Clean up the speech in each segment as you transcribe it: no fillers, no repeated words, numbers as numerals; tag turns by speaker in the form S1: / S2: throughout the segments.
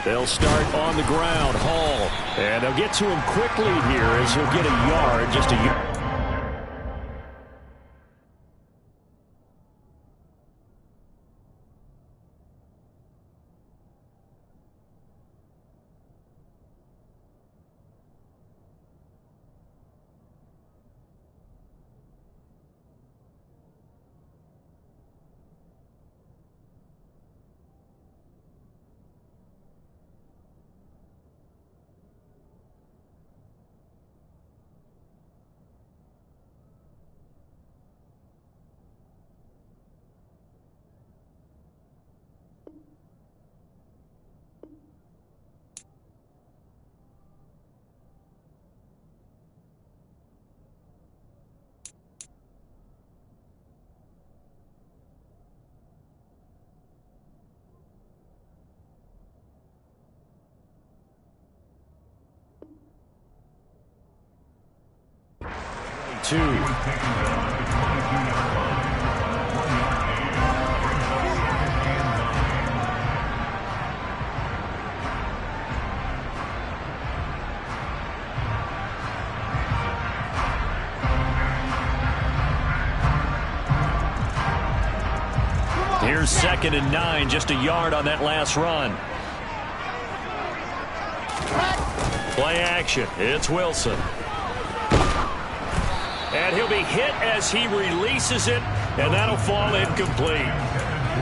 S1: They'll start on the ground. Hall. And they'll get to him quickly here as he'll get a yard, just a yard. Two. Here's 2nd and 9, just a yard on that last run. Play action. It's Wilson. And he'll be hit as he releases it, and that'll fall incomplete.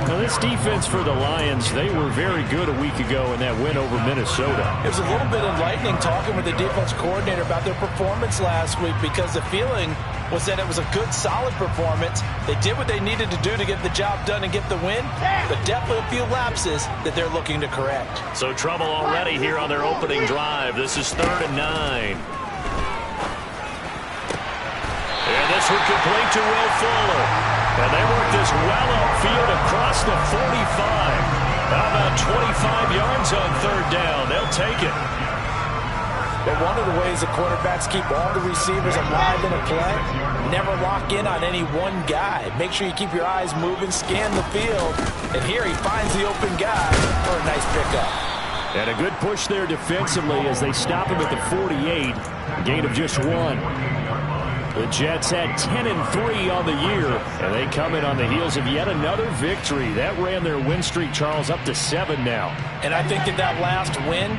S1: Now, this defense for the Lions, they were very good a week ago in that win over Minnesota.
S2: It was a little bit enlightening talking with the defense coordinator about their performance last week, because the feeling was that it was a good, solid performance. They did what they needed to do to get the job done and get the win, but definitely a few lapses that they're looking to correct.
S1: So trouble already here on their opening drive. This is 3rd and 9. And this would complete to Will Fuller. And they work this well upfield across the 45. How about 25 yards on 3rd down? They'll take it.
S2: But one of the ways the quarterbacks keep all the receivers alive in a play, never lock in on any one guy. Make sure you keep your eyes moving, scan the field. And here he finds the open guy for a nice pickup.
S1: And a good push there defensively as they stop him at the 48. A gain of just 1. The Jets had 10-3 on the year, and they come in on the heels of yet another victory. That ran their win streak, Charles, up to 7 now.
S2: And I think that last win,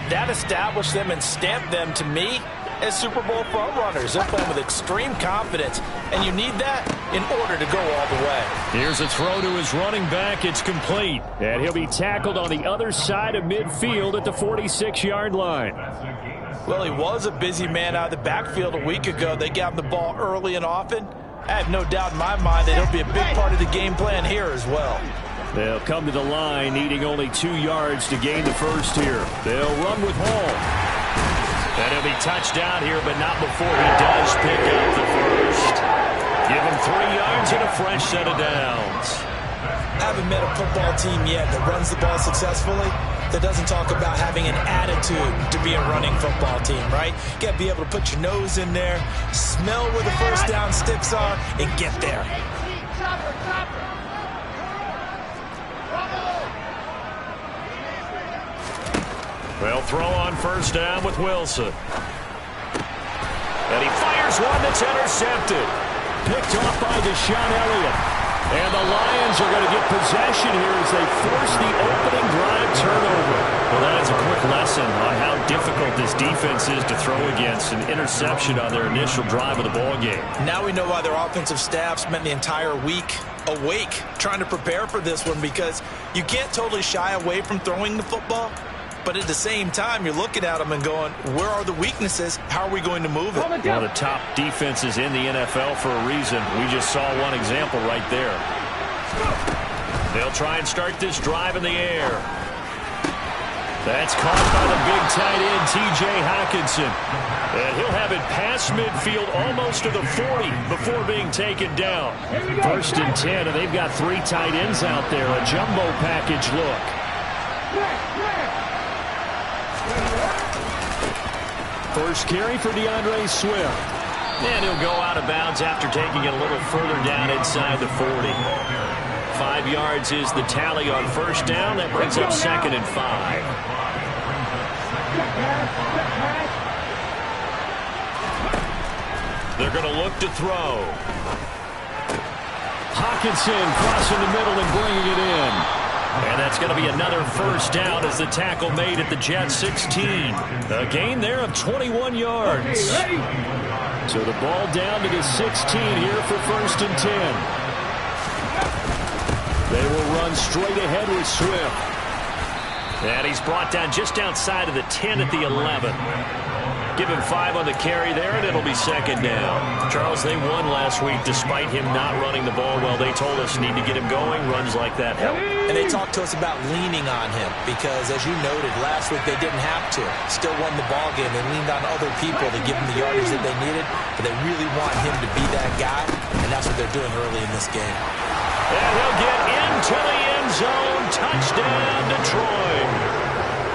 S2: that established them and stamped them, to me, as Super Bowl frontrunners. They're playing with extreme confidence, and you need that in order to go all the way.
S1: Here's a throw to his running back. It's complete, and he'll be tackled on the other side of midfield at the 46-yard line.
S2: Well, he was a busy man out of the backfield a week ago. They got him the ball early and often. I have no doubt in my mind that he'll be a big part of the game plan here as well.
S1: They'll come to the line needing only 2 yards to gain the first here. They'll run with Hall. And he'll be touched down here, but not before he does pick up the first. Give him 3 yards and a fresh set of downs.
S2: I haven't met a football team yet that runs the ball successfully that doesn't talk about having an attitude to be a running football team, right? You got to be able to put your nose in there, smell where the first down sticks are, and get there.
S1: They'll throw on 1st down with Wilson. And he fires one that's intercepted. Picked off by Deshaun Elliott. And the Lions are going to get possession here as they force the opening drive turnover. Well, that is a quick lesson on how difficult this defense is to throw against. An interception on their initial drive of the ballgame.
S2: Now we know why their offensive staff spent the entire week awake trying to prepare for this one, because you can't totally shy away from throwing the football. But at the same time, you're looking at them and going, where are the weaknesses? How are we going to move it?
S1: One of the top defenses in the NFL for a reason. We just saw one example right there. They'll try and start this drive in the air. That's caught by the big tight end, T.J. Hockenson. And he'll have it past midfield almost to the 40 before being taken down. 1st and 10, and they've got 3 tight ends out there. A jumbo package look.
S3: First carry for DeAndre Swift.
S1: And he'll go out of bounds after taking it a little further down inside the 40. 5 yards is the tally on first down. That brings up 2nd and 5. They're going to look to throw.
S3: Hockenson crossing the middle and bringing it in.
S1: And that's going to be another first down as the tackle made at the Jets 16. A gain there of 21 yards.
S3: So the ball down to the 16 here for 1st and 10. They will run straight ahead with Swift.
S1: And he's brought down just outside of the 10 at the 11. Give him 5 on the carry there, and it'll be 2nd down. Charles, they won last week despite him not running the ball well. They told us need to get him going. Runs like that help.
S2: And they talked to us about leaning on him because, as you noted, last week they didn't have to. Still won the ball game. They leaned on other people to give them the yardage that they needed, but they really want him to be that guy, and that's what they're doing early in this game.
S1: And he'll get into the end zone. Touchdown, Detroit.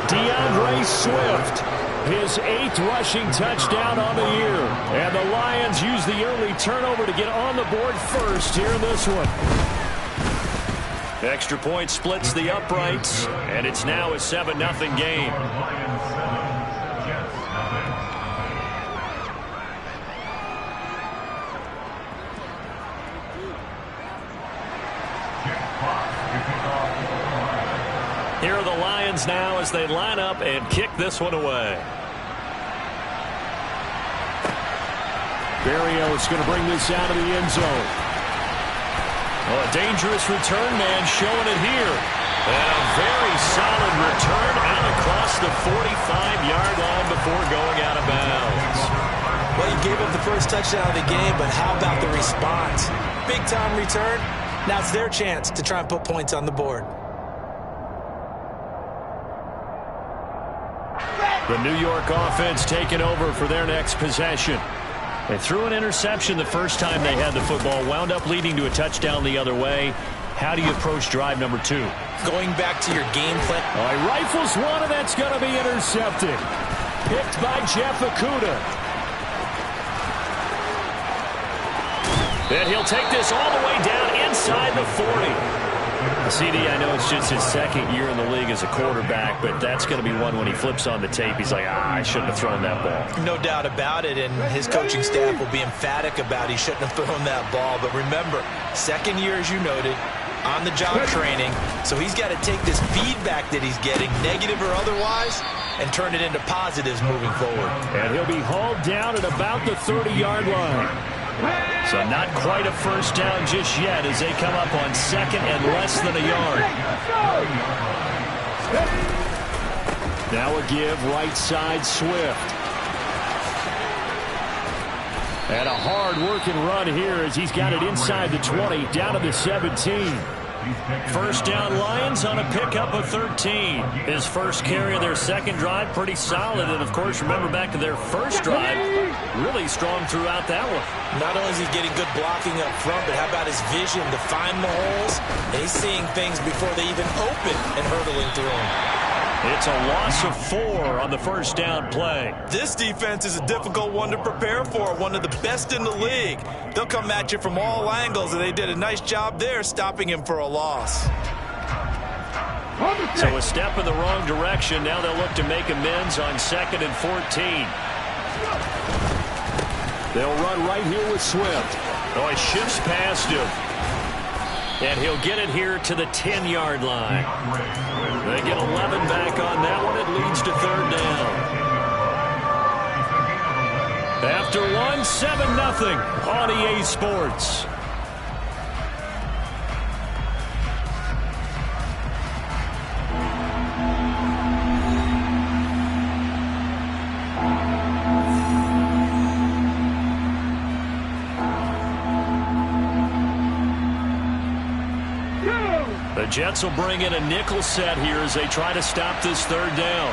S3: DeAndre Swift, his 8th rushing touchdown on the year. And the Lions use the early turnover to get on the board first here in this one.
S1: Extra point splits the uprights, and it's now a 7-0 game. Here are the Lions now as they line up and kick this one away.
S3: Berrios going to bring this out of the end zone.
S1: Oh, a dangerous return man showing it here. And a very solid return out across the 45-yard line before going out of bounds.
S2: Well, you gave up the first touchdown of the game, but how about the response? Big-time return. Now it's their chance to try and put points on the board.
S1: The New York offense taking over for their next possession. They threw an interception the first time they had the football, wound up leading to a touchdown the other way. How do you approach drive number 2?
S2: Going back to your game plan.
S3: Oh, he rifles one, and that's going to be intercepted. Picked by Jeff Okudah.
S1: And he'll take this all the way down inside the 40. CD, I know it's just his 2nd year in the league as a quarterback, but that's going to be one when he flips on the tape. He's like, I shouldn't have thrown that ball.
S2: No doubt about it, and his coaching staff will be emphatic about he shouldn't have thrown that ball. But remember, 2nd year, as you noted, on-the-job training, so he's got to take this feedback that he's getting, negative or otherwise, and turn it into positives moving forward.
S3: And he'll be hauled down at about the 30-yard line.
S1: So not quite a first down just yet as they come up on 2nd and less than a yard.
S3: Now a give right side Swift. And a hard-working run here as he's got it inside the 20, down to the 17.
S1: First down Lions on a pickup of 13. His first carry of their 2nd drive, pretty solid. And, of course, remember back to their first drive, really strong throughout that one.
S2: Not only is he getting good blocking up front, but how about his vision to find the holes? And he's seeing things before they even open and hurtling through them.
S1: It's a loss of 4 on the first down play.
S2: This defense is a difficult one to prepare for, one of the best in the league. They'll come at you from all angles, and they did a nice job there stopping him for a loss.
S1: So a step in the wrong direction. Now they'll look to make amends on 2nd and 14.
S3: They'll run right here with Swift.
S1: Oh, he shifts past him. And he'll get it here to the 10-yard line. They get 11 back on that one. It leads to 3rd down. After 1, 7-0 on EA Sports. The Jets will bring in a nickel set here as they try to stop this 3rd down.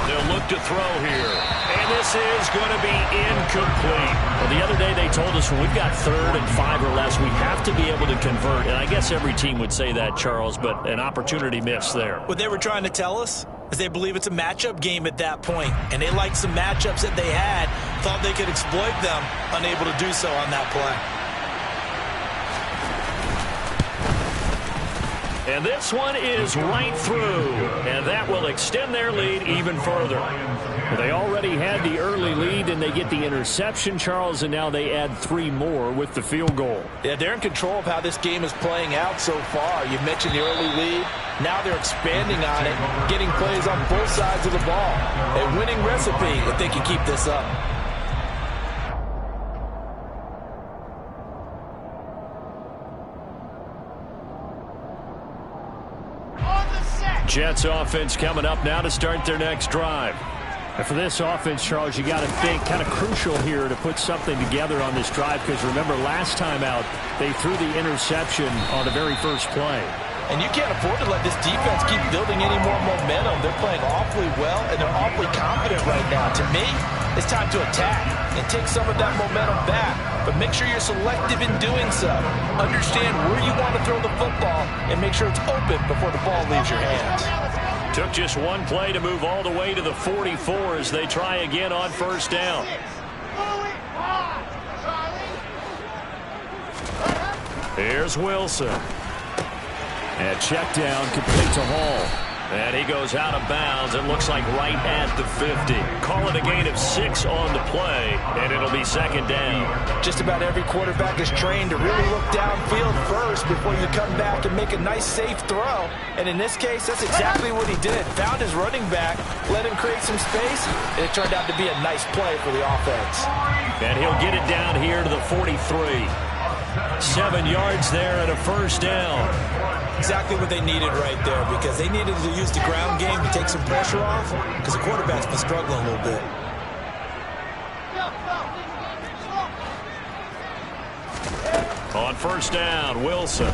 S1: They'll look to throw here. And this is going to be incomplete. Well, the other day they told us when we've got 3rd and 5 or less, we have to be able to convert. And I guess every team would say that, Charles, but an opportunity missed there.
S2: What they were trying to tell us? as they believe it's a matchup game at that point, and they liked some matchups that they had, thought they could exploit them, unable to do so on that play.
S1: And this one is right through, and that will extend their lead even further.
S3: They already had the early lead, and they get the interception, Charles, and now they add 3 more with the field goal.
S2: Yeah, they're in control of how this game is playing out so far. You mentioned the early lead. Now they're expanding on it, getting plays on both sides of the ball. A winning recipe if they can keep this up.
S3: Jets offense coming up now to start their next drive. And for this offense, Charles, you got to think kind of crucial here to put something together on this drive, because remember last time out they threw the interception on the very first play.
S2: And you can't afford to let this defense keep building any more momentum. They're playing awfully well, and they're awfully confident right now. To me, it's time to attack and take some of that momentum back. But make sure you're selective in doing so. Understand where you want to throw the football and make sure it's open before the ball leaves your hands.
S1: Took just one play to move all the way to the 44 as they try again on first down. Here's Wilson.
S3: And check down, complete to Hall.
S1: And he goes out of bounds. It looks like right at the 50. Call it a gain of 6 on the play, and it'll be second down.
S2: Just about every quarterback is trained to really look downfield first before you come back and make a nice, safe throw. And in this case, that's exactly what he did. Found his running back, let him create some space, and it turned out to be a nice play for the offense.
S1: And he'll get it down here to the 43. 7 yards there and a first down.
S2: Exactly what they needed right there, because they needed to use the ground game to take some pressure off, because the quarterback's been struggling a little bit.
S1: On first down, Wilson.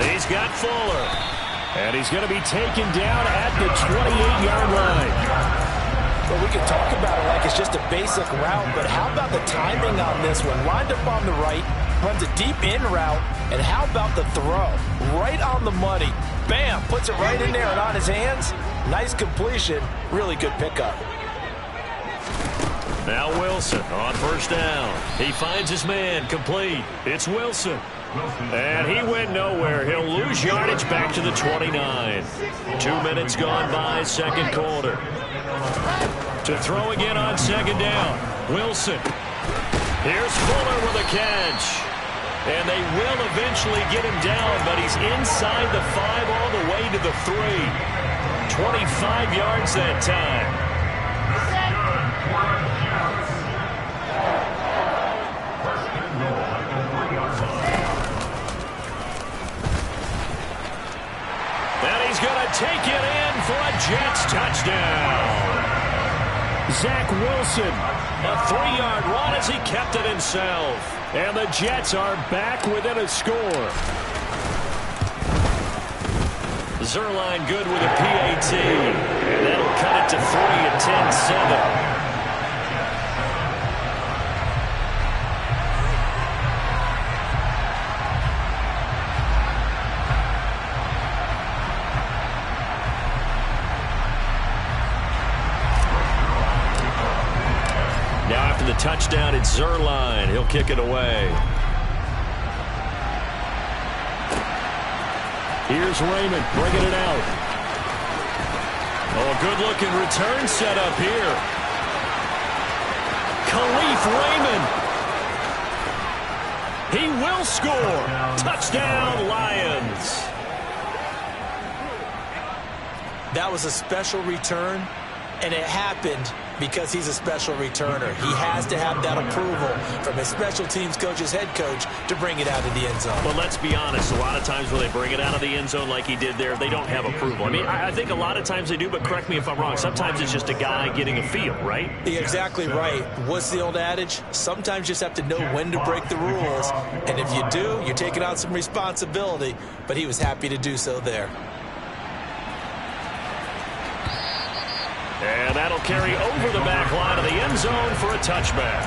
S1: He's got Fuller.
S3: And he's going to be taken down at the 28-yard line.
S2: Well, we can talk about it like it's just a basic route, but how about the timing on this one? Lined up on the right, runs a deep in route, and how about the throw? Right on the money. Bam! Puts it right in there and on his hands. Nice completion. Really good pickup.
S1: Now Wilson on first down. He finds his man complete. It's Wilson. And he went nowhere. He'll lose yardage back to the 29. 2 minutes gone by, second quarter. To throw again on second down. Wilson. Here's Fuller with a catch. And they will eventually get him down, but he's inside the 5 all the way to the 3. 25 yards that time. And he's going to take it in for a Jets touchdown.
S3: Zach Wilson.
S1: A 3-yard run as he kept it himself.
S3: And the Jets are back within a score.
S1: Zuerlein good with a PAT. And that'll cut it to 3 at 10-7. The touchdown, it's Zuerlein. He'll kick it away.
S3: Here's Raymond bringing it out.
S1: Oh, a good-looking return set up here. Khalif Raymond. He will score. Touchdown, Lions.
S2: That was a special return, and it happened because he's a special returner. He has to have that approval from his special teams coach, his head coach, to bring it out of the end zone.
S1: Well, let's be honest. A lot of times when they bring it out of the end zone like he did there, they don't have approval. I mean, I think a lot of times they do, but correct me if I'm wrong. Sometimes it's just a guy getting a feel, right?
S2: You're exactly right. What's the old adage? Sometimes you just have to know when to break the rules. And if you do, you're taking on some responsibility. But he was happy to do so there.
S1: And that'll carry over the back line of the end zone for a touchback.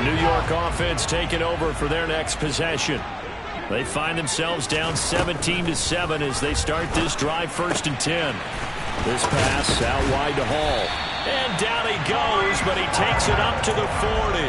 S1: The New York offense taking over for their next possession. They find themselves down 17-7 as they start this drive, 1st and 10. This pass out wide to Hall. And down he goes, but he takes it up to the 40.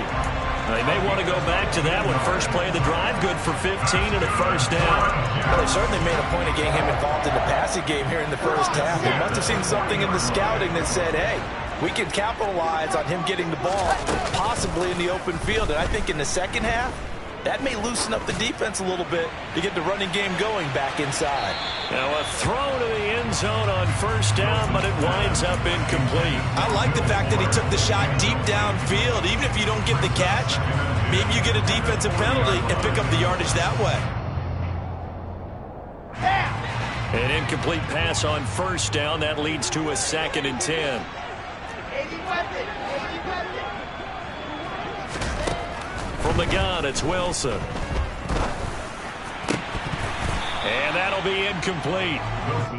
S1: They may want to go back to that one. First play of the drive, good for 15 and a 1st down.
S2: Well, they certainly made a point of getting him involved in the passing game here in the 1st half. They must have seen something in the scouting that said, hey, we can capitalize on him getting the ball, possibly in the open field. And I think in the 2nd half, that may loosen up the defense a little bit to get the running game going back inside.
S1: Now a throw to the end zone on 1st down, but it winds up incomplete.
S2: I like the fact that he took the shot deep downfield. Even if you don't get the catch, maybe you get a defensive penalty and pick up the yardage that way.
S1: An incomplete pass on 1st down. That leads to a 2nd and 10. From the gun, it's Wilson. And that'll be incomplete.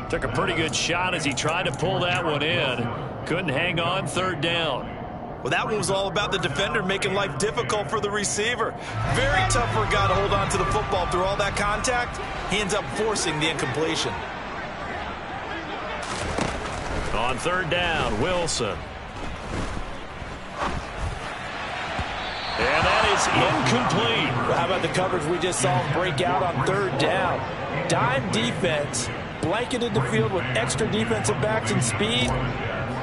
S1: Took a pretty good shot as he tried to pull that one in. Couldn't hang on, 3rd down.
S2: Well, that one was all about the defender making life difficult for the receiver. Very tough for a guy to hold on to the football through all that contact. He ends up forcing the incompletion.
S1: On 3rd down, Wilson. And that is incomplete.
S2: Well, how about the coverage we just saw him break out on 3rd down? Dime defense, blanketed the field with extra defensive backs and speed,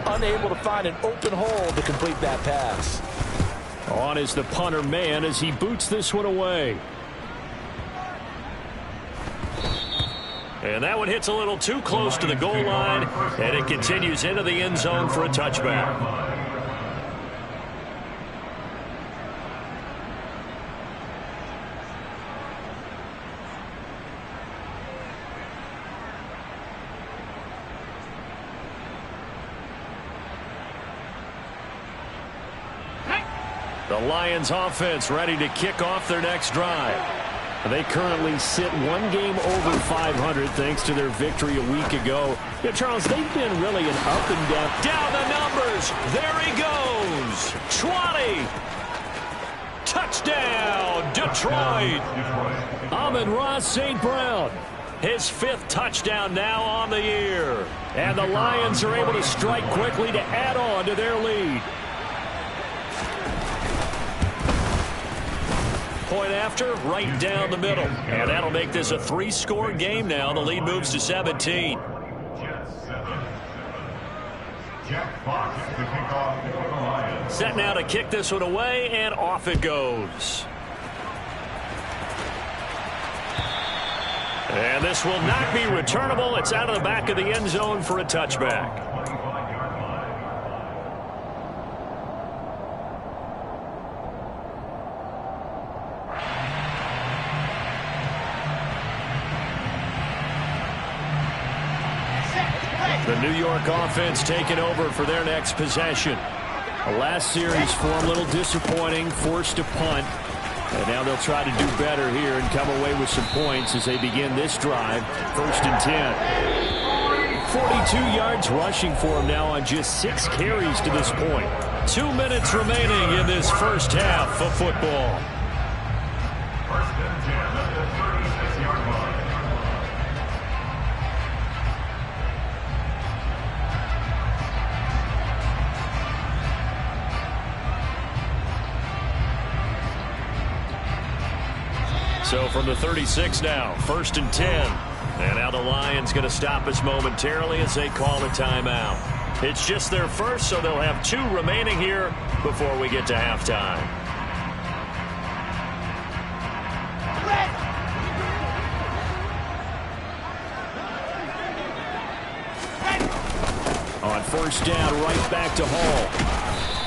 S2: unable to find an open hole to complete that pass.
S3: On is the punter man as he boots this one away.
S1: And that one hits a little too close to the goal line, and it continues into the end zone for a touchback. The Lions offense ready to kick off their next drive.
S3: They currently sit 1 game over 500 thanks to their victory a week ago. Yeah, Charles, they've been really an up and down.
S1: Down the numbers. There he goes. 20. Touchdown, Detroit.
S3: Amon-Ra St. Brown.
S1: His 5th touchdown now on the year.
S3: And the Lions are able to strike quickly to add on to their lead.
S1: Point after, right down the middle. And that'll make this a 3-score game now. The lead moves to 17. Set now to kick this one away, and off it goes. And this will not be returnable. It's out of the back of the end zone for a touchback. The New York offense taking over for their next possession.
S3: The last series for them, a little disappointing, forced to punt. And now they'll try to do better here and come away with some points as they begin this drive, 1st and 10. 42 yards rushing for them now on just 6 carries to this point.
S1: 2 minutes remaining in this 1st half of football. So from the 36 now, 1st and 10. And now the Lions going to stop us momentarily as they call a timeout. It's just their first, so they'll have 2 remaining here before we get to halftime.
S3: On 1st down, right back to Hall.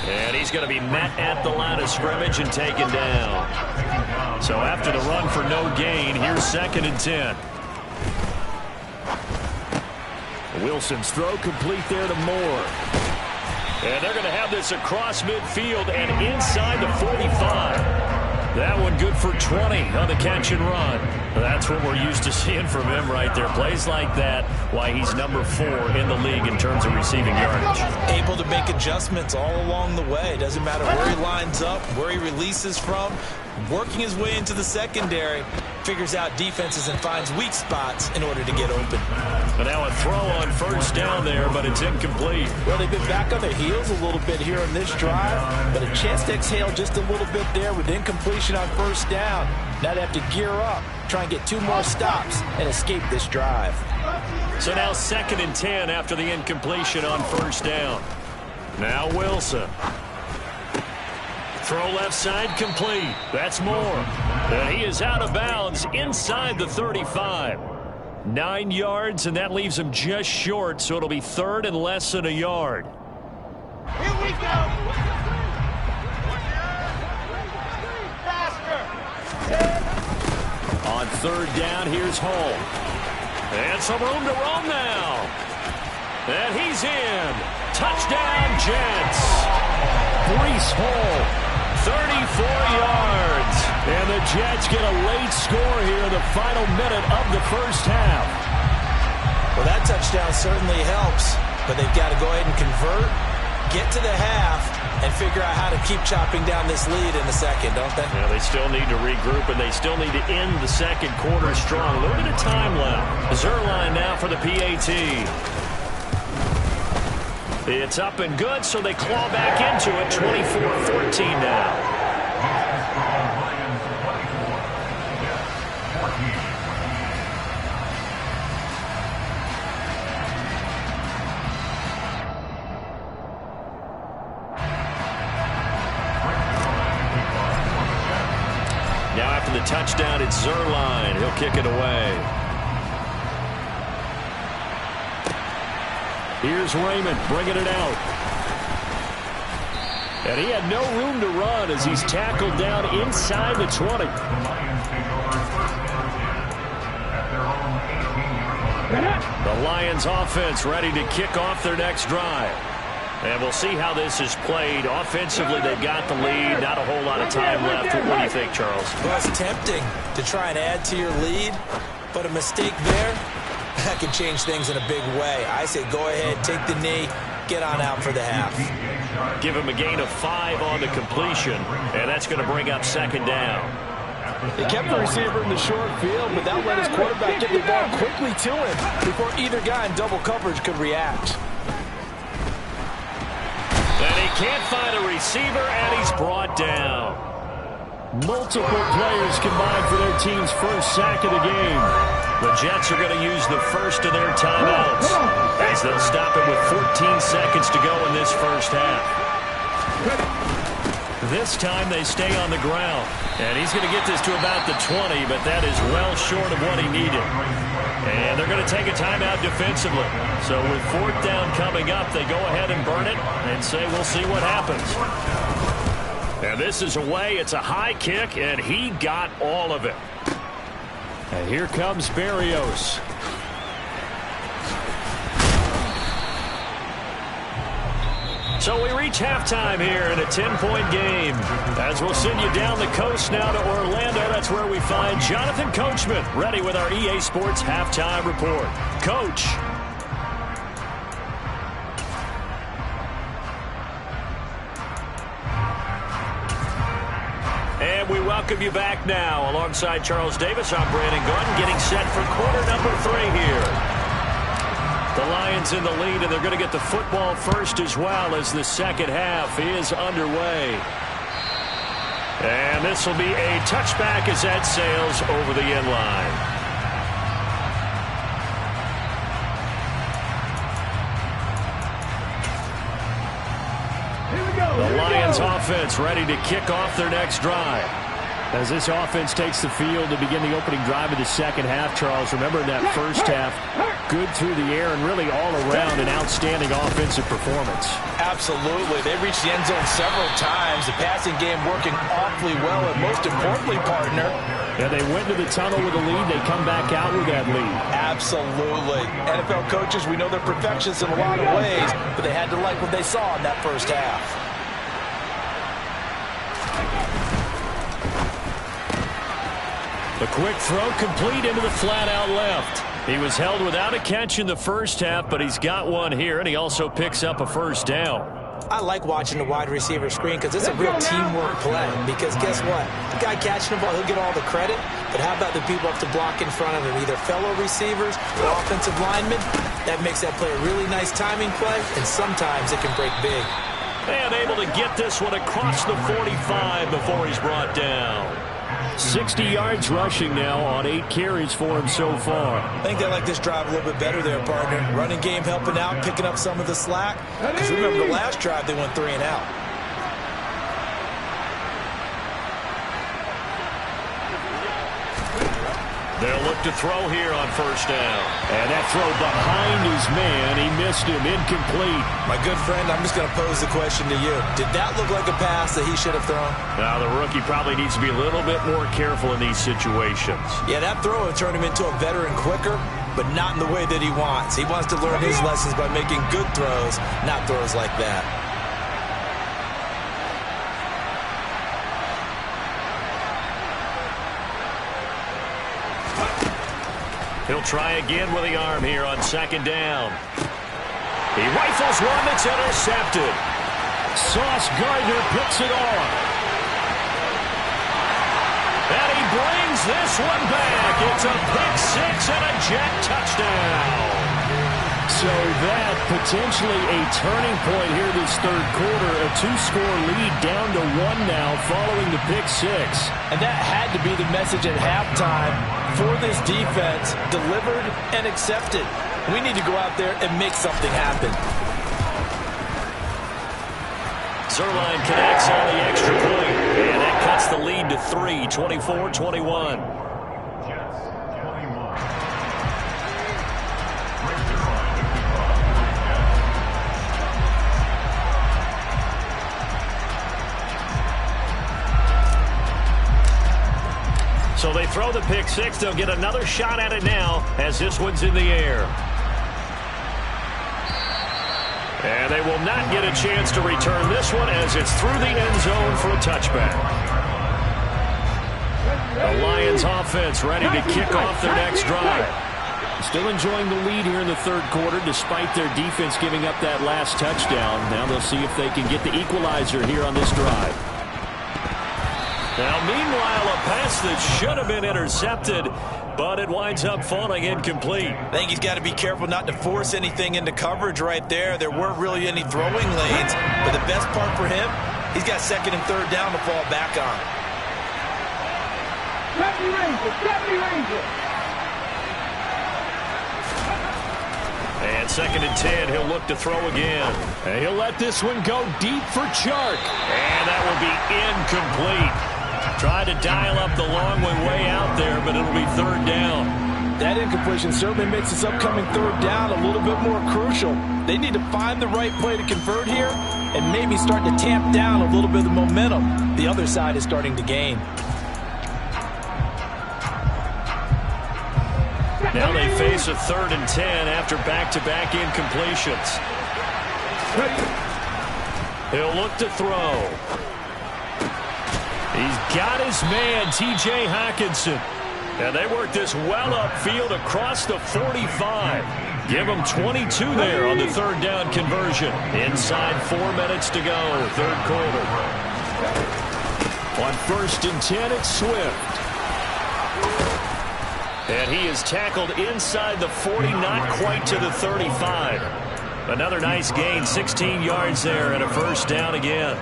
S1: And he's going to be met at the line of scrimmage and taken down. So after the run for no gain, here's 2nd and 10.
S3: Wilson's throw complete there to Moore.
S1: And they're going to have this across midfield and inside the 45. That one good for 20 on the catch and run. That's what we're used to seeing from him right there. Plays like that, why he's number 4 in the league in terms of receiving yardage.
S2: Able to make adjustments all along the way. Doesn't matter where he lines up, where he releases from. Working his way into the secondary, figures out defenses and finds weak spots in order to get open.
S1: But now a throw on first down there, but it's incomplete.
S2: Well, they've been back on their heels a little bit here on this drive, but a chance to exhale just a little bit there with incompletion on first down. Now they have to gear up, try and get 2 more stops and escape this drive.
S1: So now 2nd and 10 after the incompletion on first down. Now Wilson. Throw left side complete. That's Moore. And he is out of bounds inside the 35. 9 yards, and that leaves him just short, so it'll be 3rd and less than a yard.
S4: Here we go.
S1: On 3rd down, here's Hall. And some room to roam now. And he's in. Touchdown, Jets. Breece Hall. 34 yards. And the Jets get a late score here in the final minute of the first half.
S2: Well, that touchdown certainly helps, but they've got to go ahead and convert, get to the half, and figure out how to keep chopping down this lead in the second, don't they?
S1: Yeah, they still need to regroup, and they still need to end the second quarter strong. A little bit of time left. Zuerlein now for the PAT. It's up and good, so they claw back into it. 24-14 now. Now after the touchdown, it's Zuerlein. He'll kick it away. Here's Raymond bringing it out. And he had no room to run as he's tackled down inside the 20. The Lions offense ready to kick off their next drive. And we'll see how this is played. Offensively, they've got the lead. Not a whole lot of time left. What do you think, Charles?
S2: Well, it's tempting to try and add to your lead, but a mistake there, that can change things in a big way. I say go ahead, take the knee, get on out for the half.
S1: Give him a gain of 5 on the completion, and that's going to bring up 2nd down.
S2: He kept the receiver in the short field, but that let his quarterback get the ball quickly to him before either guy in double coverage could react.
S1: And he can't find a receiver, and he's brought down. Multiple players combined for their team's first sack of the game. The Jets are going to use the first of their timeouts as they'll stop it with 14 seconds to go in this first half. This time they stay on the ground. And he's going to get this to about the 20, but that is well short of what he needed. And they're going to take a timeout defensively. So with 4th down coming up, they go ahead and burn it and say we'll see what happens. And this is away. It's a high kick, and he got all of it. And here comes Berrios. So we reach halftime here in a 10-point game. As we'll send you down the coast now to Orlando, that's where we find Jonathan Coachman, ready with our EA Sports Halftime Report. Coach. And we welcome you back now. Alongside Charles Davis, I'm Brandon Gaudin, getting set for quarter number 3 here. The Lions in the lead, and they're going to get the football first as well as the second half is underway. And this will be a touchback as that sails over the end line. The Lions offense ready to kick off their next drive. As this offense takes the field to begin the opening drive of the second half, Charles, remember in that first half, good through the air and really all around an outstanding offensive performance.
S2: Absolutely. They reached the end zone several times. The passing game working awfully well, and most importantly, partner.
S3: Yeah, they went to the tunnel with a lead. They come back out with that lead.
S2: Absolutely. NFL coaches, we know they're perfectionists in a lot of ways, but they had to like what they saw in that first half.
S1: A quick throw complete into the flat out left. He was held without a catch in the first half, but he's got one here, and he also picks up a first down.
S2: I like watching the wide receiver screen because it's a real teamwork play. Because guess what? The guy catching the ball, he'll get all the credit. But how about the people up to block in front of him, either fellow receivers or offensive linemen? That makes that play a really nice timing play, and sometimes it can break big.
S1: And able to get this one across the 45 before he's brought down. 60 yards rushing now on 8 carries for him so far.
S2: I think they like this drive a little bit better there, partner. Running game helping out, picking up some of the slack. Because remember the last drive, they went 3 and out.
S1: They'll look to throw here on first down. And that throw behind his man. He missed him. Incomplete.
S2: My good friend, I'm just going to pose the question to you. Did that look like a pass that he should have thrown?
S1: Now, the rookie probably needs to be a little bit more careful in these situations.
S2: Yeah, that throw would turn him into a veteran quicker, but not in the way that he wants. He wants to learn his lessons by making good throws, not throws like that.
S1: He'll try again with the arm here on second down. He rifles one that's intercepted. Sauce Gardner picks it off. And he brings this one back. It's a pick six and a Jet touchdown.
S3: So that potentially a turning point here this third quarter. A 2-score lead down to 1 now following the pick six.
S2: And that had to be the message at halftime for this defense, delivered and accepted. We need to go out there and make something happen.
S1: Zuerlein connects on the extra point, and that cuts the lead to 3, 24-21. So they throw the pick six. They'll get another shot at it now as this one's in the air. And they will not get a chance to return this one as it's through the end zone for a touchback. The Lions offense ready to kick off their next drive.
S3: Still enjoying the lead here in the third quarter despite their defense giving up that last touchdown. Now they'll see if they can get the equalizer here on this drive.
S1: Now, meanwhile, a pass that should have been intercepted, but it winds up falling incomplete.
S2: I think he's got to be careful not to force anything into coverage right there. There weren't really any throwing lanes, but the best part for him, he's got second and third down to fall back on.
S1: And second and 10, he'll look to throw again.
S3: And he'll let this one go deep for Chark.
S1: And that will be incomplete. Tried to dial up the long way out there, but it'll be third down.
S2: That incompletion certainly makes this upcoming third down a little bit more crucial. They need to find the right play to convert here and maybe start to tamp down a little bit of the momentum the other side is starting to gain.
S1: Now they face a third and 10 after back-to-back incompletions. He'll look to throw. He's got his man, T.J. Hockenson. And they work this well upfield across the 45. Give them 22 there on the third down conversion. Inside 4 minutes to go, third quarter. On first and 10, it's Swift. And he is tackled inside the 40, not quite to the 35. Another nice gain, 16 yards there, and a first down again.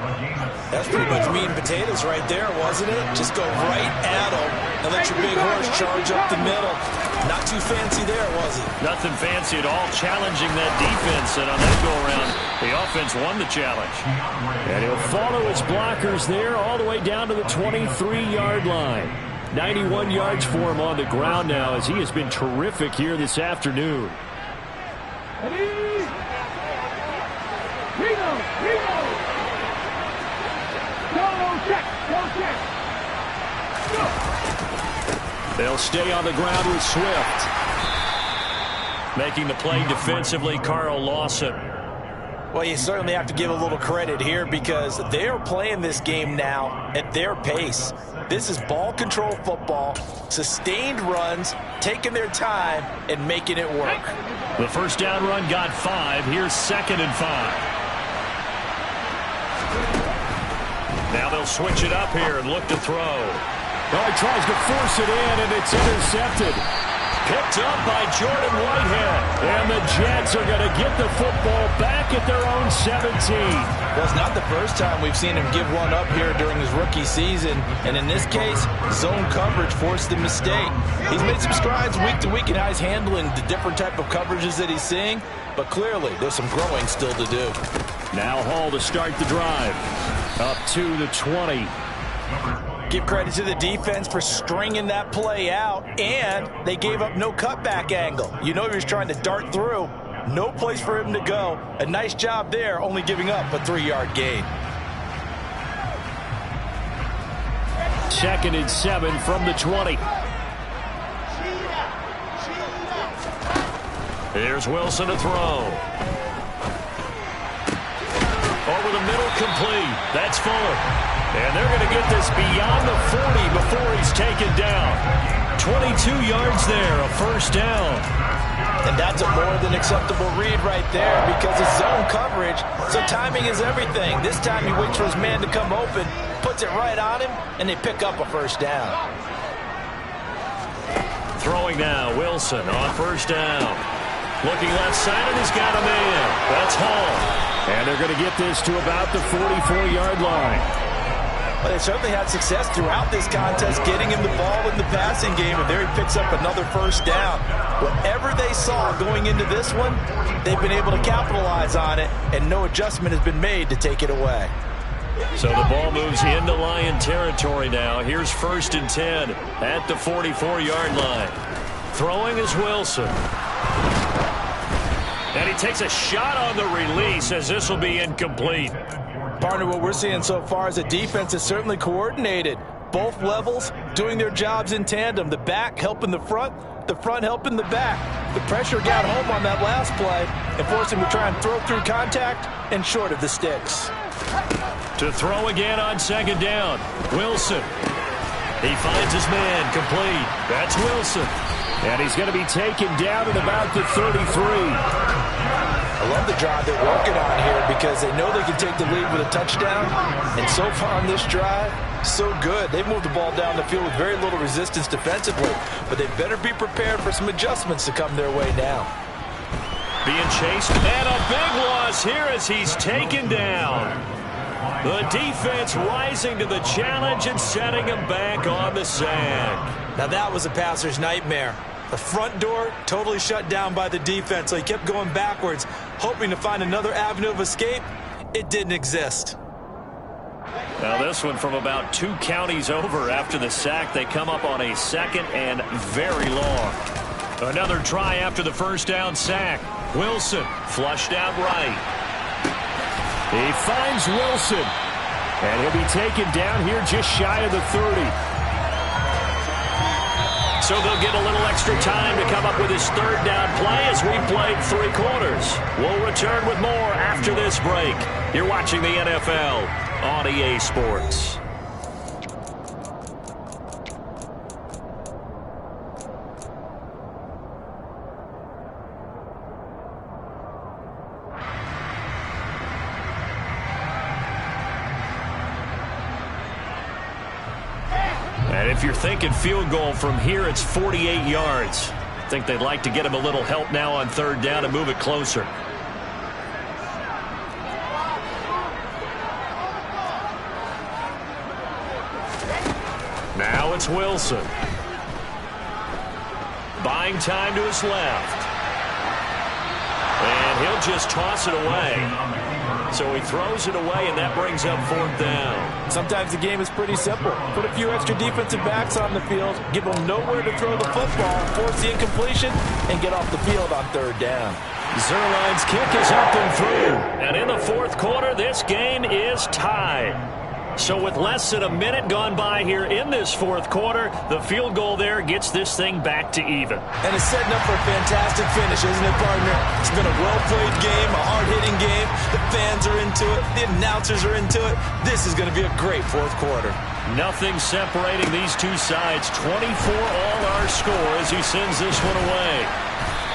S2: That's pretty much meat and potatoes right there, wasn't it? Just go right at him and let your big horse charge up the middle. Not too fancy there, was it?
S1: Nothing fancy at all, challenging that defense. And on that go-around, the offense won the challenge.
S3: And he'll follow his blockers there all the way down to the 23-yard line. 91 yards for him on the ground now as he has been terrific here this afternoon.
S1: They'll stay on the ground with Swift. Making the play defensively, Carl Lawson.
S2: Well, you certainly have to give a little credit here because they are playing this game now at their pace. This is ball control football, sustained runs, taking their time, and making it work.
S3: The first down run got 5. Here's 2nd and 5.
S1: Now they'll switch it up here and look to throw.
S3: Well, he tries to force it in, and it's intercepted.
S1: Picked up by Jordan Whitehead.
S3: And the Jets are going to get the football back at their own 17.
S2: Well, it's not the first time we've seen him give one up here during his rookie season. And in this case, zone coverage forced the mistake. He's made some strides week to week in how he's handling the different type of coverages that he's seeing. But clearly, there's some growing still to do.
S3: Now Hall to start the drive. Up to the 20.
S2: Give credit to the defense for stringing that play out, and they gave up no cutback angle. You know he was trying to dart through. No place for him to go. A nice job there, only giving up a 3-yard gain.
S3: 2nd and 7 from the 20.
S1: Here's Wilson to throw. Over the middle, complete. That's Fuller. And they're going to get this beyond the 40 before he's taken down. 22 yards there, a first down.
S2: And that's a more than acceptable read right there because it's zone coverage, so timing is everything. This time he waits for his man to come open, puts it right on him, and they pick up a first down.
S1: Throwing now, Wilson on first down. Looking left side, and he's got a man. That's Hall.
S3: And they're going to get this to about the 44-yard line.
S2: Well, they certainly had success throughout this contest getting him the ball in the passing game, and there he picks up another first down. Whatever they saw going into this one, they've been able to capitalize on it, and no adjustment has been made to take it away.
S1: So the ball moves into Lion territory now. Here's 1st and 10 at the 44-yard line. Throwing is Wilson. And he takes a shot on the release as this will be incomplete.
S2: Partner, what we're seeing so far is a defense is certainly coordinated. Both levels doing their jobs in tandem. The back helping the front helping the back. The pressure got home on that last play and forced him to try and throw through contact and short of the sticks.
S1: To throw again on 2nd down. Wilson. He finds his man complete. That's Wilson.
S3: And he's going to be taken down at about the 33.
S2: I love the drive they're working on here because they know they can take the lead with a touchdown. And so far on this drive, so good. They've moved the ball down the field with very little resistance defensively. But they better be prepared for some adjustments to come their way now.
S1: Being chased, and a big loss here as he's taken down. The defense rising to the challenge and setting him back on the sack.
S5: Now that was a passer's nightmare. The front door totally shut down by the defense, so he kept going backwards, hoping to find another avenue of escape. It didn't exist.
S1: Now this one from about 2 counties over after the sack. They come up on a 2nd and very long. Another try after the first down sack. Wilson flushed out right.
S3: He finds Wilson, and he'll be taken down here just shy of the 30.
S1: So they'll get a little extra time to come up with his 3rd down play as we played 3 quarters. We'll return with more after this break. You're watching the NFL on EA Sports. And if you're thinking field goal from here, it's 48 yards. I think they'd like to get him a little help now on 3rd down and move it closer. Now it's Wilson. Buying time to his left. And he'll just toss it away. So he throws it away, and that brings up 4th down.
S2: Sometimes the game is pretty simple. Put a few extra defensive backs on the field, give them nowhere to throw the football, force the incompletion, and get off the field on 3rd down.
S1: Zuerlein's kick is up and through. And in the 4th quarter, this game is tied. So with less than a minute gone by here in this fourth quarter, the field goal there gets this thing back to even.
S2: And it's setting up for a fantastic finish, isn't it, partner? It's been a well-played game, a hard-hitting game. The fans are into it. The announcers are into it. This is going to be a great fourth quarter.
S1: Nothing separating these two sides. 24 all our score as he sends this one away.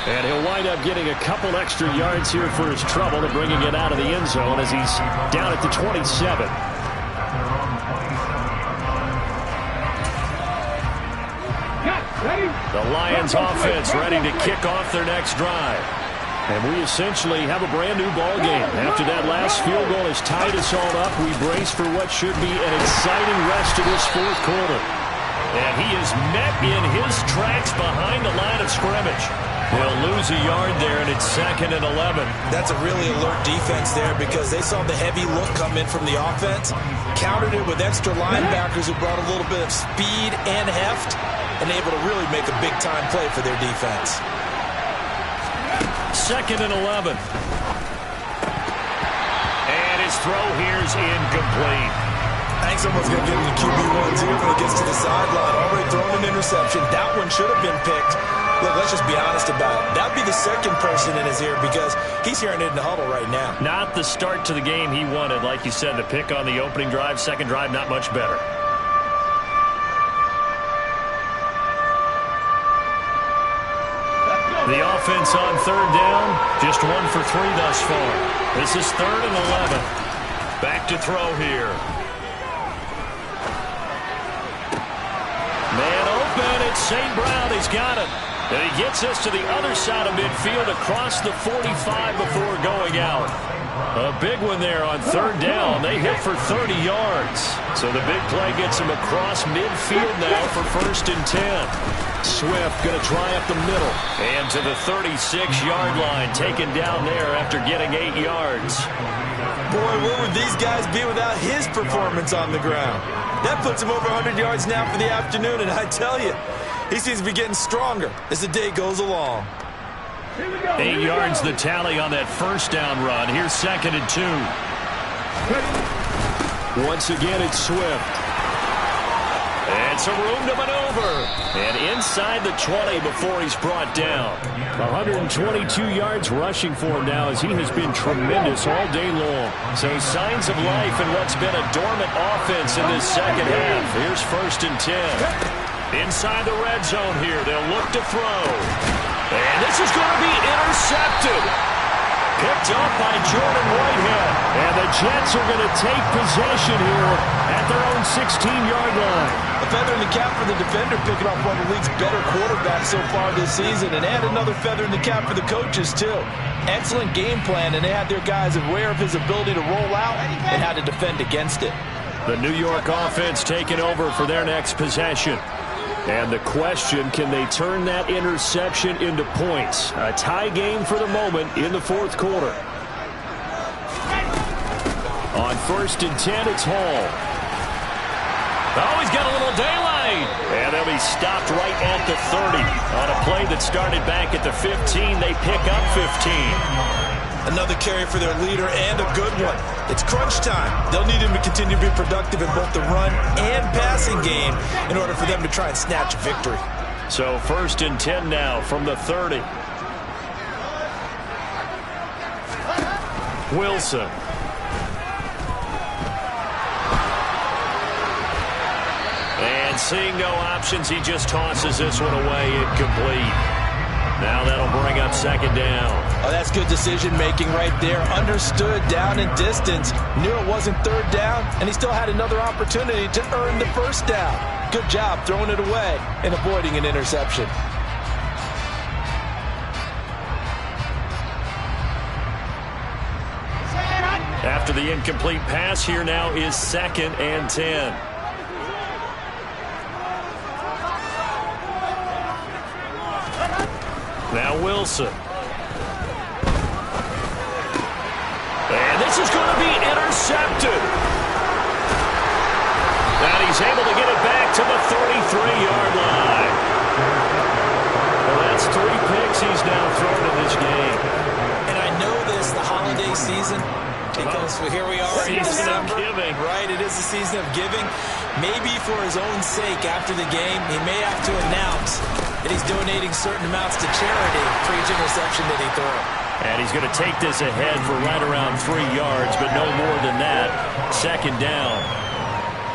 S3: And he'll wind up getting a couple extra yards here for his trouble to bringing it out of the end zone as he's down at the 27.
S1: The Lions offense ready to kick off their next drive.
S3: And we essentially have a brand new ball game. After that last field goal has tied us all up, we brace for what should be an exciting rest of this fourth quarter.
S1: And he is met in his tracks behind the line of scrimmage. He'll lose a yard there, and it's 2nd and 11.
S2: That's a really alert defense there because they saw the heavy look come in from the offense, countered it with extra linebackers who brought a little bit of speed and heft, and able to really make a big-time play for their defense.
S1: 2nd and 11. And his throw here is incomplete.
S2: I think someone's going to get into QB1 here when he gets to the sideline. Already thrown an interception. That one should have been picked. Look, let's just be honest about it. That would be the second person in his ear because he's hearing it in the huddle right now.
S1: Not the start to the game he wanted. Like you said, the pick on the opening drive, second drive, not much better. The offense on third down, just 1 for 3 thus far. This is 3rd and 11. Back to throw here. Man open, it's St. Brown. He's got it. And he gets us to the other side of midfield across the 45 before going out. A big one there on third down. They hit for 30 yards. So the big play gets him across midfield now for 1st and 10.
S3: Swift going to try up the middle.
S1: And to the 36-yard line, taken down there after getting 8 yards.
S2: Boy, where would these guys be without his performance on the ground? That puts him over 100 yards now for the afternoon, and I tell you, he seems to be getting stronger as the day goes along.
S1: 8 yards the tally on that first down run. Here's 2nd and 2.
S3: Once again, it's Swift.
S1: And some room to maneuver. And inside the 20 before he's brought down.
S3: 122 yards rushing for him now as he has been tremendous all day long.
S1: So signs of life in what's been a dormant offense in this second half. Here's 1st and 10. Inside the red zone here. They'll look to throw. And this is going to be intercepted. Picked up by Jordan Whitehead.
S3: And the Jets are going to take possession here at their own 16-yard line.
S2: A feather in the cap for the defender, picking off one of the league's better quarterbacks so far this season. And add another feather in the cap for the coaches, too. Excellent game plan, and they had their guys aware of his ability to roll out and how to defend against it.
S3: The New York offense taking over for their next possession. And the question, can they turn that interception into points? A tie game for the moment in the fourth quarter. On 1st and 10, it's Hall.
S1: Oh, he's got a little daylight. And they'll be stopped right at the 30. On a play that started back at the 15, they pick up 15.
S2: Another carry for their leader and a good one. It's crunch time. They'll need him to continue to be productive in both the run and passing game in order for them to try and snatch a victory.
S1: So 1st and 10 now from the 30. Wilson. And seeing no options, he just tosses this one away incomplete. Now that'll bring up 2nd down.
S2: Oh, that's good decision-making right there. Understood down and distance. Knew it wasn't third down, and he still had another opportunity to earn the first down. Good job throwing it away and avoiding an interception.
S1: After the incomplete pass, here now is 2nd and 10. Now Wilson. And this is going to be intercepted. And he's able to get it back to the 33-yard line. Well, that's 3 picks he's now thrown in this game.
S2: And I know this, the holiday season, Because here we are in
S1: Season of
S2: December.
S1: giving.
S2: Right, it is the season of giving. Maybe for his own sake after the game, he may have to announce that he's donating certain amounts to charity for each interception that he threw.
S3: And he's going to take this ahead for right around 3 yards, but no more than that. Second down.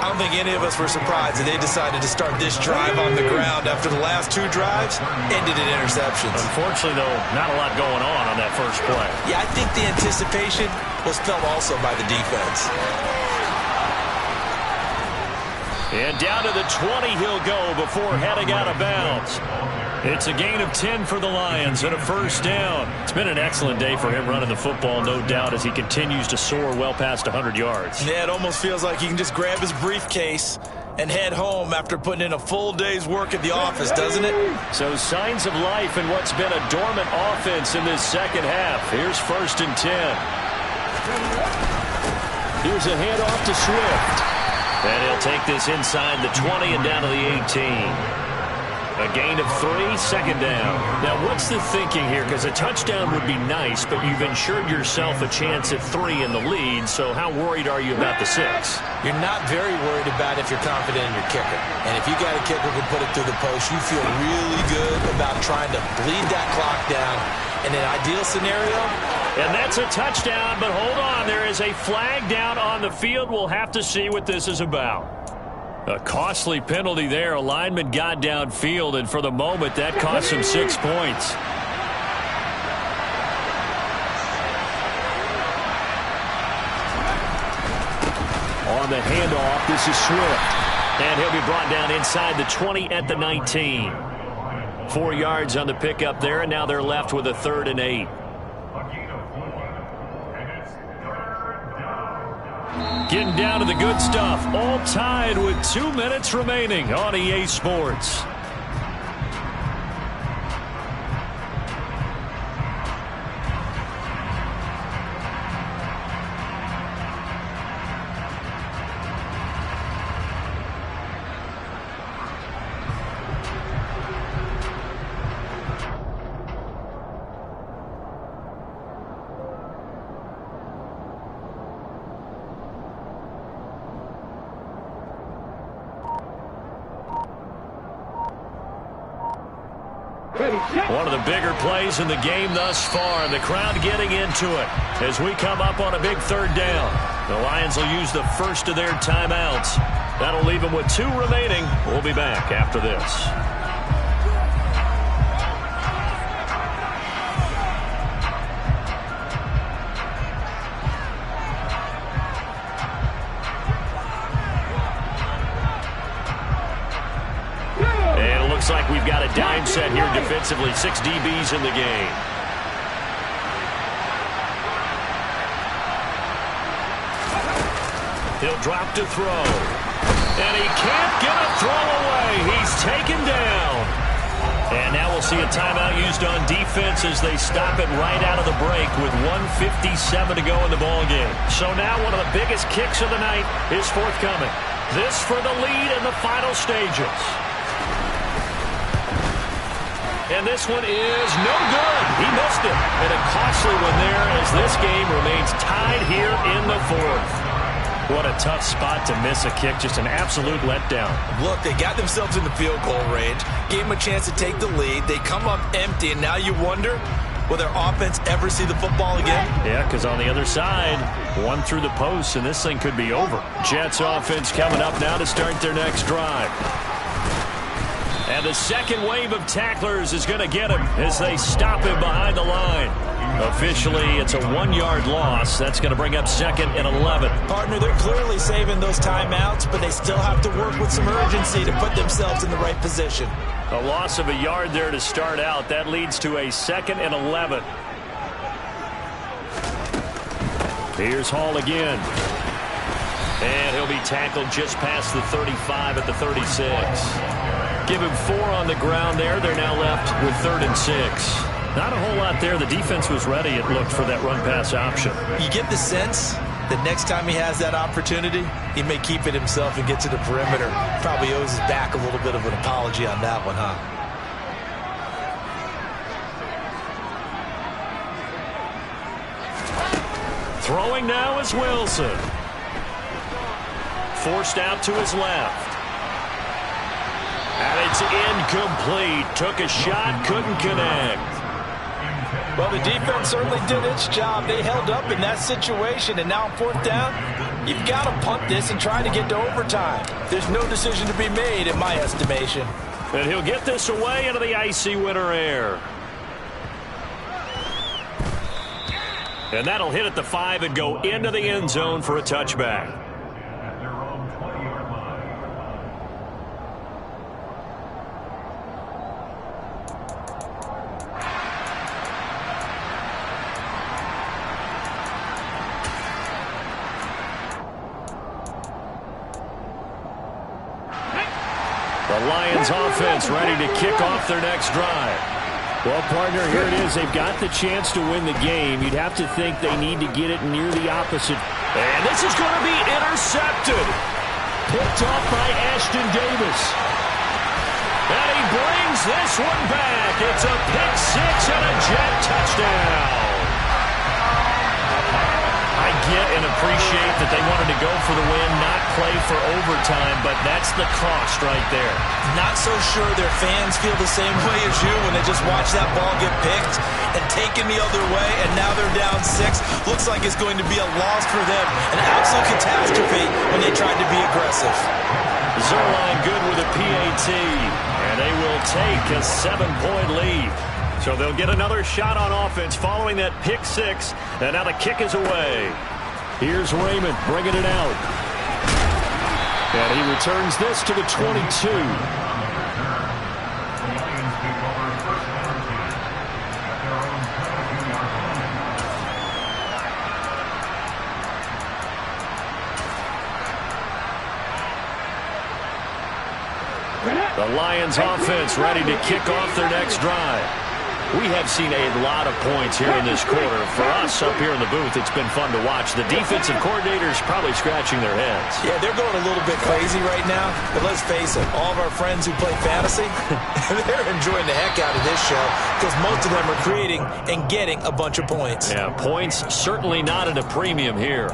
S2: I don't think any of us were surprised that they decided to start this drive on the ground after the last 2 drives ended in interceptions.
S1: Unfortunately, though, not a lot going on that first play.
S2: Yeah, I think the anticipation was felt also by the defense.
S1: And down to the 20 he'll go before heading out of bounds. It's a gain of 10 for the Lions and a first down. It's been an excellent day for him running the football, no doubt, as he continues to soar well past 100 yards.
S2: Yeah, it almost feels like he can just grab his briefcase and head home after putting in a full day's work at the office, doesn't it?
S1: So signs of life in what's been a dormant offense in this second half. Here's 1st and 10. Here's a handoff to Swift. And he'll take this inside the 20 and down to the 18. A gain of 3, second down. Now, what's the thinking here? Because a touchdown would be nice, but you've ensured yourself a chance at 3 in the lead, so how worried are you about the 6?
S2: You're not very worried about if you're confident in your kicker. And if you got a kicker who can put it through the post, you feel really good about trying to bleed that clock down. In an ideal scenario.
S1: And that's a touchdown, but hold on. There is a flag down on the field. We'll have to see what this is about. A costly penalty there. A lineman got downfield, and for the moment, that cost him 6 points. On the handoff, this is Swift. And he'll be brought down inside the 20 at the 19. 4 yards on the pickup there, and now they're left with a 3rd and 8. Getting down to the good stuff. All tied with 2 minutes remaining on EA Sports. One of the bigger plays in the game thus far, and the crowd getting into it as we come up on a big 3rd down. The Lions will use the first of their timeouts. That'll leave them with 2 remaining. We'll be back after this. Looks like we've got a dime set here defensively. 6 DBs in the game. He'll drop to throw. And he can't get a throw away. He's taken down. And now we'll see a timeout used on defense as they stop it right out of the break with 1:57 to go in the ballgame. So now one of the biggest kicks of the night is forthcoming. This for the lead in the final stages. And this one is no good. He missed it. And a costly one there as this game remains tied here in the 4th. What a tough spot to miss a kick. Just an absolute letdown.
S2: Look, they got themselves in the field goal range. Gave them a chance to take the lead. They come up empty, and now you wonder, will their offense ever see the football again?
S1: Yeah, because on the other side, one through the post, and this thing could be over. Jets offense coming up now to start their next drive. And the second wave of tacklers is going to get him as they stop him behind the line. Officially, it's a 1-yard loss. That's going to bring up 2nd and 11.
S2: Partner, they're clearly saving those timeouts, but they still have to work with some urgency to put themselves in the right position.
S1: A loss of a yard there to start out. That leads to a 2nd and 11. Here's Hall again. And he'll be tackled just past the 35 at the 36. Give him 4 on the ground there. They're now left with 3rd and 6. Not a whole lot there. The defense was ready, it looked, for that run-pass option.
S2: You get the sense that next time he has that opportunity, he may keep it himself and get to the perimeter. Probably owes his back a little bit of an apology on that one, huh?
S1: Throwing now is Wilson. Forced out to his left. And it's incomplete. Took a shot, couldn't connect.
S2: Well, the defense certainly did its job. They held up in that situation, and now on fourth down, you've got to punt this and try to get to overtime. There's no decision to be made, in my estimation.
S1: And he'll get this away into the icy winter air. And that'll hit at the 5 and go into the end zone for a touchback. The Lions offense ready to kick off their next drive.
S3: Well, partner, here it is. They've got the chance to win the game. You'd have to think they need to get it near the opposite.
S1: And this is going to be intercepted.
S3: Picked off by Ashton Davis.
S1: And he brings this one back. It's a pick six and a Jet touchdown. I get and appreciate that they wanted to go for the win, not play for overtime, but that's the cost right there.
S2: Not so sure their fans feel the same way as you when they just watch that ball get picked and taken the other way, and now they're down 6. Looks like it's going to be a loss for them. An absolute catastrophe when they tried to be aggressive.
S1: Zuerlein good with a PAT, and they will take a 7-point lead. So they'll get another shot on offense following that pick six, and now the kick is away.
S3: Here's Raymond bringing it out. And he returns this to the 22.
S1: The Lions offense ready to kick off their next drive. We have seen a lot of points here in this quarter. For us up here in the booth, it's been fun to watch. The defensive coordinators probably scratching their heads.
S2: Yeah, they're going a little bit crazy right now. But let's face it, all of our friends who play fantasy, they're enjoying the heck out of this show because most of them are creating and getting a bunch of points.
S1: Yeah, points certainly not at a premium here.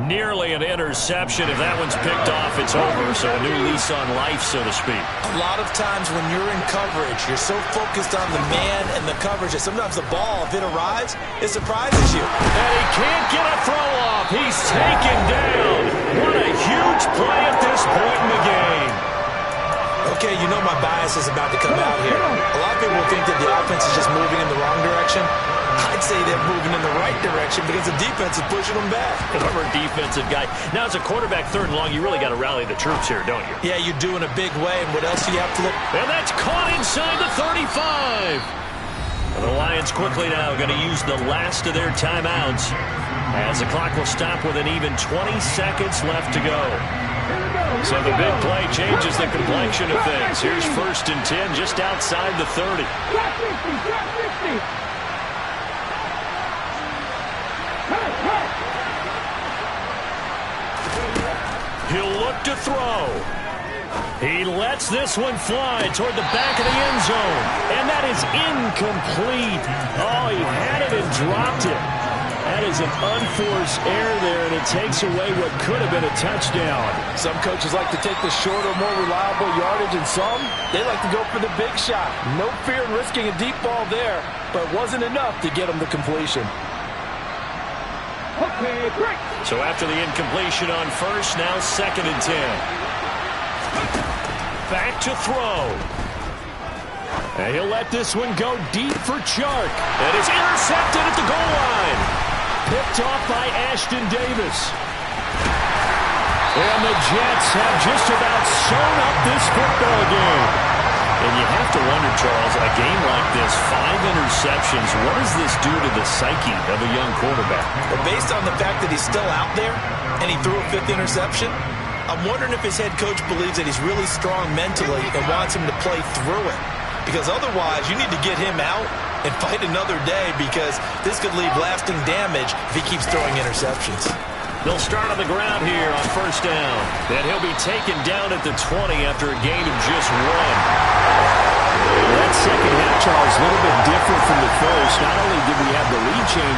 S1: Nearly an interception. If that one's picked off, it's over. So a new lease on life, so to speak.
S2: A lot of times when you're in coverage, you're so focused on the man and the coverage that sometimes the ball, if it arrives, it surprises you.
S1: And he can't get a throw off. He's taken down. What a huge play at this point in the game.
S2: Okay, you know my bias is about to come out here. A lot of people think that the offense is just moving in the wrong direction. I'd say they're moving in the right direction because the defense is pushing them back.
S1: Former defensive guy. Now, as a quarterback, 3rd and long, you really got to rally the troops here, don't you?
S2: Yeah, you do in a big way. And what else do you have to look?
S1: And that's caught inside the 35. And the Lions quickly now going to use the last of their timeouts as the clock will stop with an even 20 seconds left to go. So the big play changes the complexion of things. Here's 1st and 10 just outside the 30. He'll look to throw. He lets this one fly toward the back of the end zone. And that is incomplete. Oh, he had it and dropped it. That is an unforced error there, and it takes away what could have been a touchdown.
S2: Some coaches like to take the shorter, more reliable yardage, and some, they like to go for the big shot. No fear in risking a deep ball there, but it wasn't enough to get them to completion.
S4: Okay, break.
S1: So after the incompletion on 1st, now 2nd and 10. Back to throw.
S3: And he'll let this one go deep for Chark.
S1: And it's intercepted at the goal line.
S3: Picked off by Ashton Davis. And the Jets have just about sewn up this football game.
S1: And you have to wonder, Charles, a game like this, 5 interceptions, what does this do to the psyche of a young quarterback?
S2: But based on the fact that he's still out there and he threw a 5th interception, I'm wondering if his head coach believes that he's really strong mentally and wants him to play through it. Because otherwise, you need to get him out and fight another day because this could leave lasting damage if he keeps throwing interceptions.
S1: They'll start on the ground here on 1st down. And he'll be taken down at the 20 after a gain of just 1.
S3: That second half, Charles, a little bit different from the first. Not only did we have the lead change